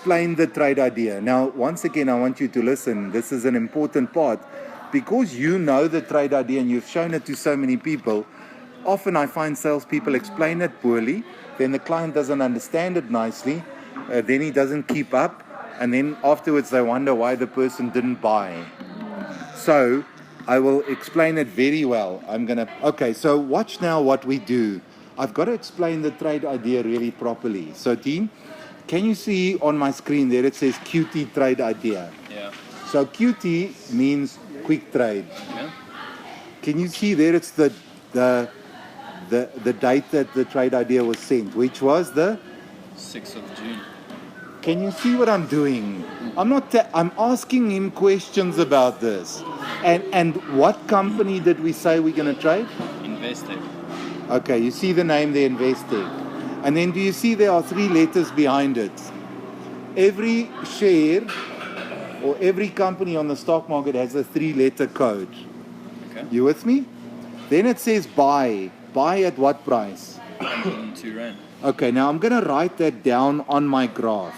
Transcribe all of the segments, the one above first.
explain the trade idea. Now, once again, I want you to listen. This is an important part. Because you know the trade idea and you've shown it to so many people, often I find salespeople explain it poorly, then the client doesn't understand it nicely, then he doesn't keep up, and then afterwards they wonder why the person didn't buy. So, I will explain it very well. Okay, so watch now what we do. I've got to explain the trade idea really properly. So team, can you see on my screen there it says QT trade idea? Yeah. So QT means quick trade. Yeah. Can you see there it's the date that the trade idea was sent, which was the 6th of June. Can you see what I'm doing? I'm asking him questions about this. And what company did we say we're going to trade? Investec. Okay, you see the name there, Investec. And then do you see there are 3 letters behind it? Every share or every company on the stock market has a 3-letter code. Okay. You with me? Then it says buy. Buy at what price? 102 Rand. Okay, now I'm going to write that down on my graph.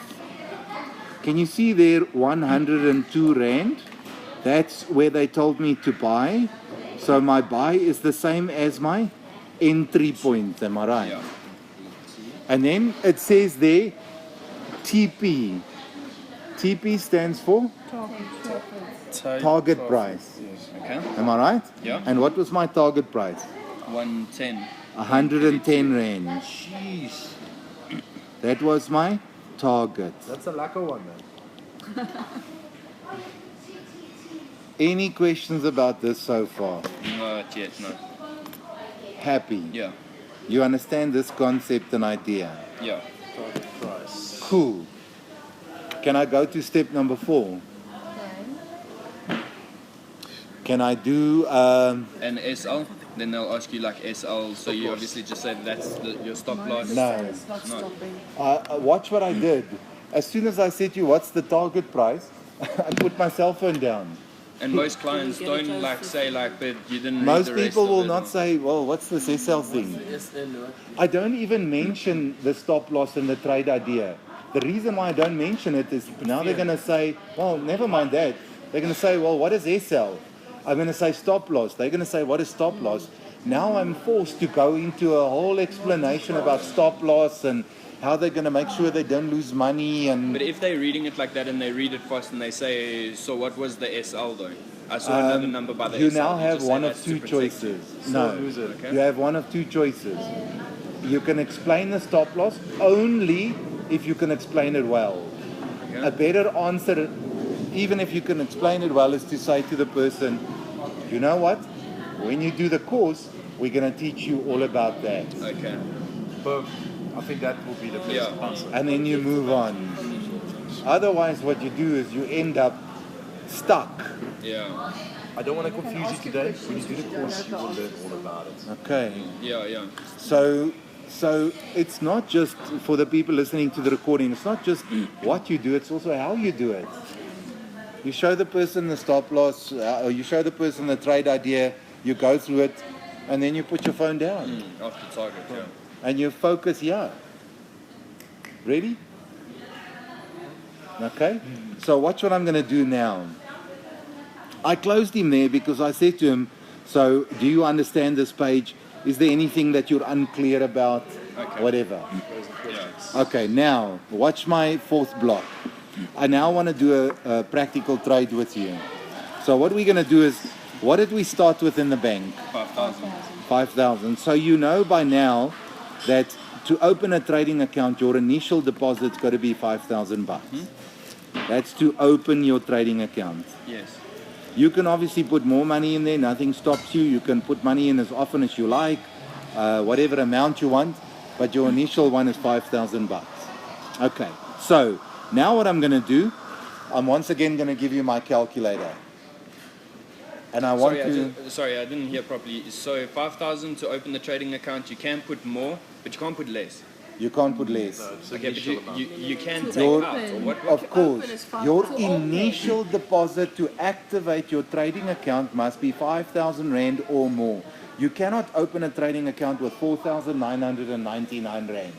Can you see there 102 Rand? That's where they told me to buy. So my buy is the same as my entry point, am I right? Yeah. And then it says there TP. TP stands for target price. Okay. Am I right? Yeah. And what was my target price? 110. 110 Rand. Jeez. That was my target. That's a lekker one, man. Any questions about this so far? Not yet, no. Happy? Yeah. You understand this concept and idea? Yeah. Target price. Cool. Can I go to step number 4? Can I do... And SL? Then they'll ask you like SL, so you obviously just say that's your stop loss. No. It's not stopping. Watch what I did. As soon as I said to you, what's the target price? I put my cell phone down. And most clients don't like say like, but you didn't read Most the rest people of will it, not or- say, well, what's this SL thing? I don't even mention the stop loss and the trade idea. The reason why I don't mention it is now they're going to say, well, never mind that. They're going to say, well, what is SL? I'm going to say stop loss. They're going to say, what is stop loss? Now I'm forced to go into a whole explanation about stop loss and how they're going to make sure they don't lose money. And But if they're reading it like that and they read it fast and they say, so what was the SL though? I saw another number by the you SL. now have just say one of that's 2 to protect choices. you. No, Okay. you have one of 2 choices. You can explain the stop loss only if you can explain it well. Okay. A better answer, even if you can explain it well, is to say to the person, you know what? When you do the course, we're going to teach you all about that. Okay. But I think that will be the best Yeah. answer. And then you move on. Otherwise, what you do is you end up stuck. Yeah. I don't want to confuse you today. When you do the course, you will learn all about it. Okay. Yeah, yeah. So it's not just for the people listening to the recording, it's not just what you do, it's also how you do it. You show the person the stop loss, or you show the person the trade idea, you go through it, and then you put your phone down. Off the target, yeah. And you focus here. Ready? Okay? So watch what I'm going to do now. I closed him there because I said to him, so do you understand this page? Is there anything that you're unclear about? Okay. Whatever. Yeah. Okay, now watch my 4th block. I now want to do a practical trade with you. So what we're going to do is, what did we start with in the bank? 5,000. 5,000. So you know by now that to open a trading account, your initial deposit's got to be 5,000 bucks. That's to open your trading account. Yes. You can obviously put more money in there, nothing stops you. You can put money in as often as you like, whatever amount you want, but your initial one is 5,000 bucks. Okay, so now what I'm going to do, I'm once again going to give you my calculator. And I want Sorry, I didn't hear properly. So 5,000 to open the trading account, you can put more, but you can't put less. You can't put less. It's Okay, but initial amount. you can take Your- out. Or what? Of course, your To open. initial deposit to activate your trading account must be 5,000 Rand or more. You cannot open a trading account with 4,999 Rand.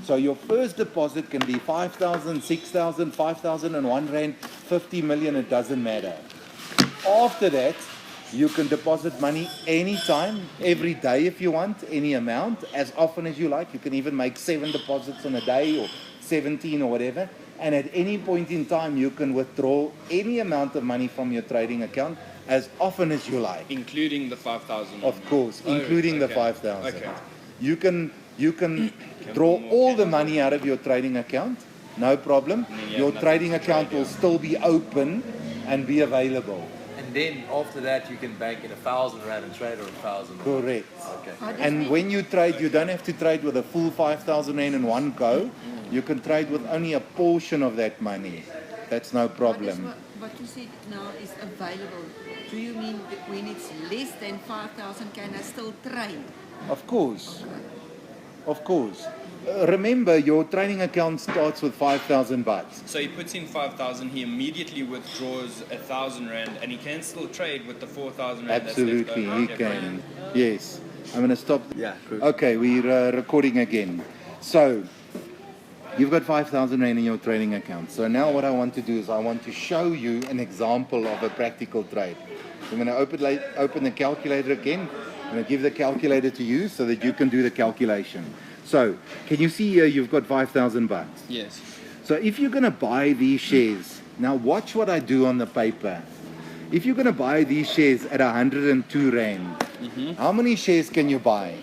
So your first deposit can be 5,000, 6,000, 5,001 rand, 50 million, it doesn't matter. After that, you can deposit money anytime, every day if you want, any amount, as often as you like. You can even make 7 deposits in a day or 17 or whatever. And at any point in time, you can withdraw any amount of money from your trading account as often as you like. Including the 5,000. Of course, including the 5,000. Okay. You can draw all the money out of your trading account, no problem. Your trading account will still be open and be available. And then after that, you can bank in 1,000 rand and trade or 1,000. Correct. Okay. And when you trade, you don't have to trade with a full 5,000 rand in one go. You can trade with only a portion of that money. That's no problem. What you said now is available. Do you mean that when it's less than 5,000, can I still trade? Of course. Of course. Remember, your trading account starts with 5,000 bahts. So he puts in 5,000, he immediately withdraws 1,000 rand, and he can still trade with the 4,000 rand. Absolutely, he can. Yes. I'm going to stop. Yeah, good. Okay, we're recording again. So, you've got 5,000 rand in your trading account. So now what I want to do is I want to show you an example of a practical trade. I'm going to open the calculator again. I'm going to give the calculator to you so that you can do the calculation. So, can you see here you've got 5,000 bahts? Yes. So if you're going to buy these shares, now watch what I do on the paper. If you're going to buy these shares at 102 rand, how many shares can you buy?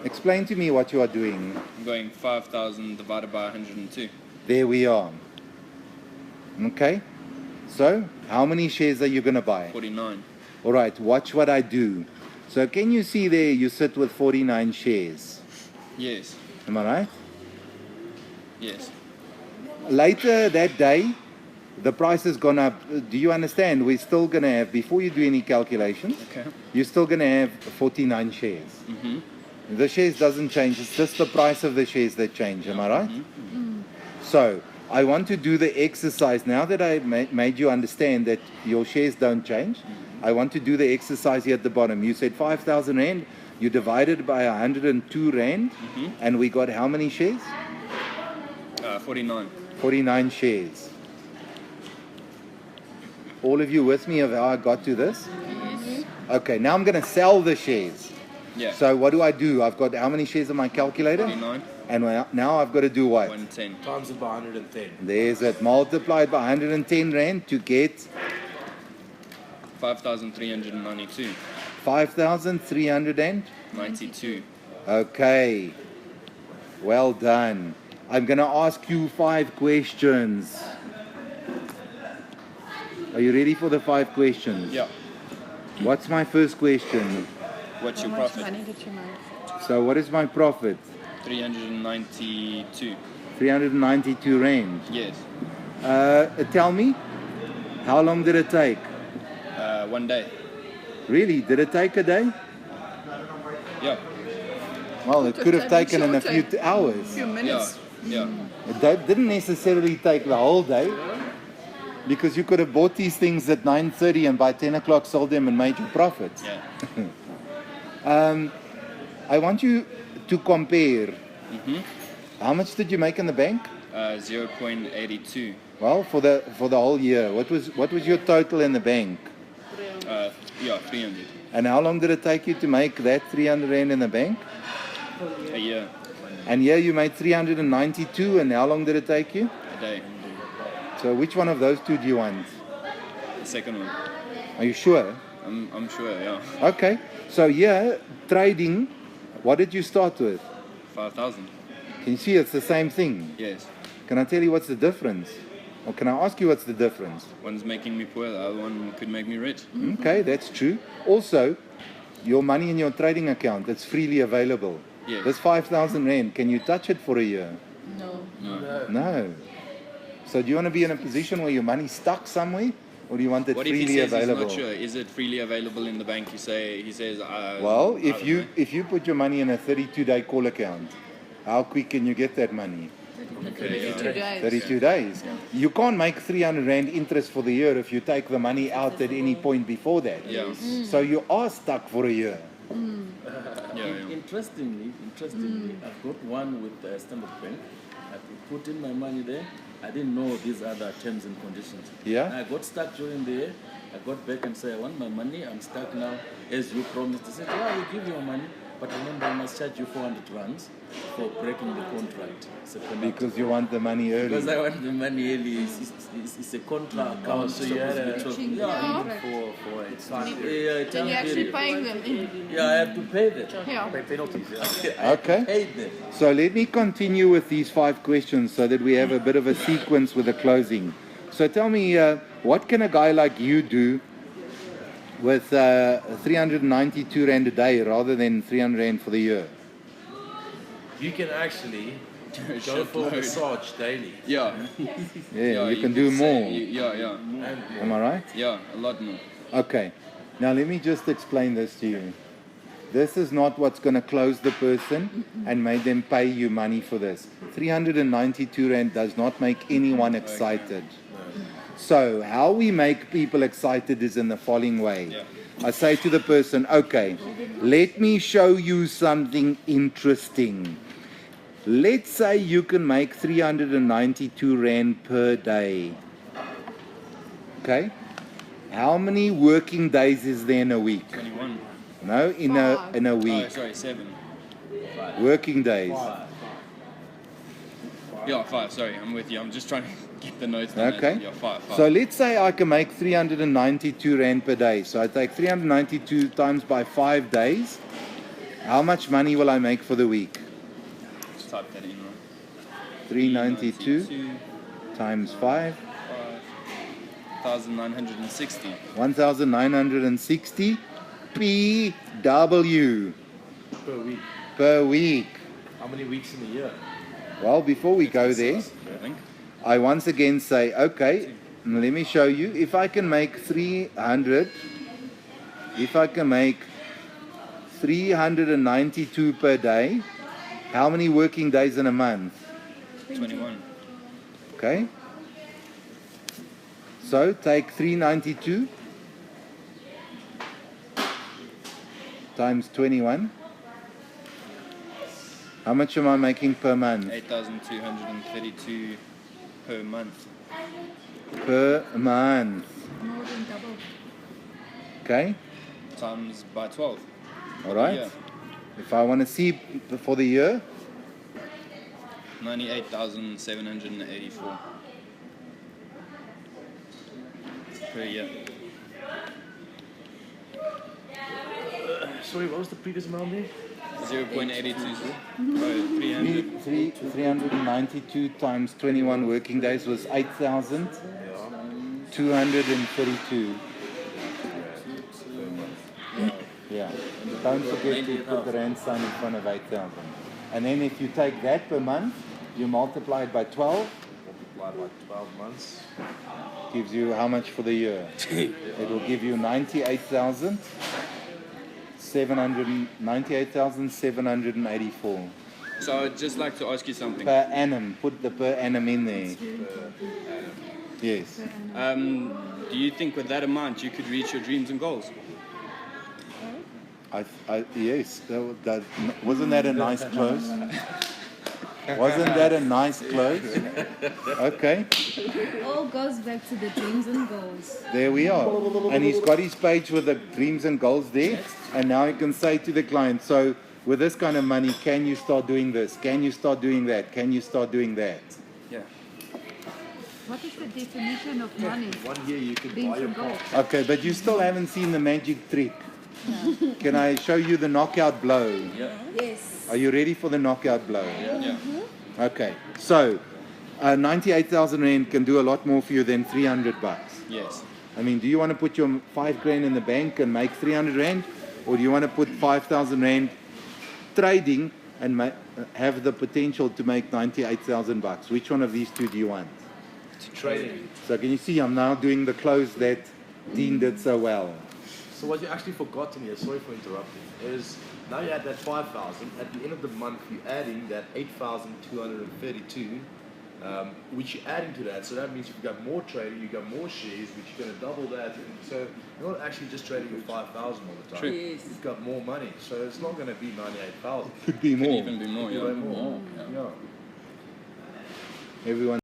Explain to me what you are doing. I'm going 5,000 divided by 102. There we are. Okay? So, how many shares are you going to buy? 49. All right, watch what I do. So, can you see there you sit with 49 shares? Yes. Am I right? Yes. Later that day, the price has gone up. Do you understand? We're still going to have, before you do any calculations, Okay. you're still going to have 49 shares. Mm-hmm. The shares doesn't change. It's just the price of the shares that change. Am I right? So, I want to do the exercise. Now that I made you understand that your shares don't change, I want to do the exercise here at the bottom. You said 5,000 rand. You divided by 102 rand. And we got how many shares? 49. 49 shares. All of you with me of how I got to this? Yes. Okay, now I'm going to sell the shares. Yeah. So what do? I've got how many shares on my calculator? 49. And now I've got to do what? 110. Times it by 110. There's it. Multiplied by 110 rand to get 5,392. 5,392. Okay. Well done. I'm going to ask you 5 questions. Are you ready for the 5 questions? Yeah. What's my first question? What's your How much profit? money did you make? So what is my profit? 392. 392 rand. Yes. Tell me, how long did it take? 1 day. Really? Did it take a day? Yeah. Well, it could have taken in a few hours. Few Yeah. minutes. Yeah. It didn't necessarily take the whole day, because you could have bought these things at 9:30 and by 10 o'clock sold them and made your profit. Yeah. I want you to compare. How much did you make in the bank? 0.82. Well, for the whole year, what was your total in the bank? Yeah, 300. And how long did it take you to make that 300 rand in the bank? A year. And here you made 392, and how long did it take you? A day. So which one of those two do you want? The second one. Are you sure? I'm sure, yeah. Okay. So here, trading, what did you start with? 5,000. Can you see it's the same thing? Yes. Can I tell you what's the difference? Or can I ask you what's the difference? One's making me poor, the other one could make me rich. Okay, that's true. Also, your money in your trading account, it's freely available. Yes. This 5,000 rand, can you touch it for a year? No. No. No. So do you want to be in a position where your money's stuck somewhere? Or do you want it What if freely he says available? he's not sure? Is it freely available in the bank? He says. Well, I if don't you know. if you put your money in a 32-day call account, how quick can you get that money? Okay, yeah. 32 days. 32 days. You can't make 300 rand interest for the year if you take the money out at any point before that. Yeah. So you are stuck for a year. Yeah, yeah. interestingly, I've got one with Standard Bank. I put in my money there. I didn't know these other terms and conditions. Yeah. And I got stuck during the year. I got back and said, I want my money. I'm stuck now, as you promised. They said, yeah, we'll give you your money. But remember, I must charge you 400 rands for breaking the contract. It's a penalty. Because you want the money early. Because I want the money early. It's a contract account. So you had a for a time. So you're actually paying them. Yeah, I have to pay them. Yeah. pay penalties. Yeah. Okay. Paid them. So let me continue with these 5 questions so that we have a bit of a sequence with the closing. So tell me, what can a guy like you do with 392 Rand a day rather than 300 Rand for the year? You can actually go for a massage daily. Yeah. Yeah, you can do say- more. Yeah. Am I right? Yeah, a lot more. Okay. Now let me just explain this to you. This is not what's going to close the person and make them pay you money for this. 392 Rand does not make anyone excited. So how we make people excited is in the following way. Yeah. I say to the person, okay, let me show you something interesting. Let's say you can make 392 Rand per day. Okay? How many working days is there in a week? 21. No, in a Oh, week. sorry, 7. Working days. Yeah, 5. Sorry, I'm with you. I'm just trying to get the notes down. Okay. Yeah, 5. So let's say I can make 392 Rand per day. So I take 392 times by 5 days. How much money will I make for the week? Just type that in. 392 times 5. 1,960. 1,960 PW Per week. per week. How many weeks in a year? Well, before we go there, I think. I once again say, okay, let me show you. If I can make 392 per day, how many working days in a month? 21. Okay. So take 392 times 21. How much am I making per month? 8,232 per month. Per month. More than double. Okay. Times by 12. All right. Yeah. If I want to see for the year, 98,784 per year. Sorry, what was the previous amount there? 0.82. 300. 392 times 21 working days was 8,232. Yeah. Don't forget to put the rand sign in front of 8,000. And then if you take that per month, you multiply it by 12, Multiplied by 12 months. gives you how much for the year? It will give you 98,784 So I'd just like to ask you something. per annum. Put the per annum in there. Yes. Do you think with that amount you could reach your dreams and goals? Yes. Wasn't that a nice close? Wasn't that a nice close? Okay. It all goes back to the dreams and goals. There we are. And he's got his page with the dreams and goals there. And now he can say to the client, so with this kind of money, can you start doing this? Can you start doing that? Can you start doing that? Yeah. What is the definition of money? 1 year you could Dreams buy your and goals. car. Okay, but you still haven't seen the magic trick. Can I show you the knockout blow? Yes. Are you ready for the knockout blow? Yeah. Okay, so 98,000 Rand can do a lot more for you than 300 bucks. Yes. I mean, do you want to put your 5 grand in the bank and make 300 Rand? Or do you want to put 5,000 Rand trading and have the potential to make 98,000 bucks? Which one of these two do you want? Trading. So can you see I'm now doing the close that Dean did so well. So what you actually forgotten here, sorry for interrupting, is now you add that 5,000. At the end of the month, you're adding that 8,232 which you're adding to that. So that means you've got more trading, you've got more shares, which you're going to double that. So you're not actually just trading with 5,000 all the time. True. Yes. You've got more money. So it's not going to be 98,000. Could be Could more. even be more, Way yeah. more. Yeah. Yeah. Everyone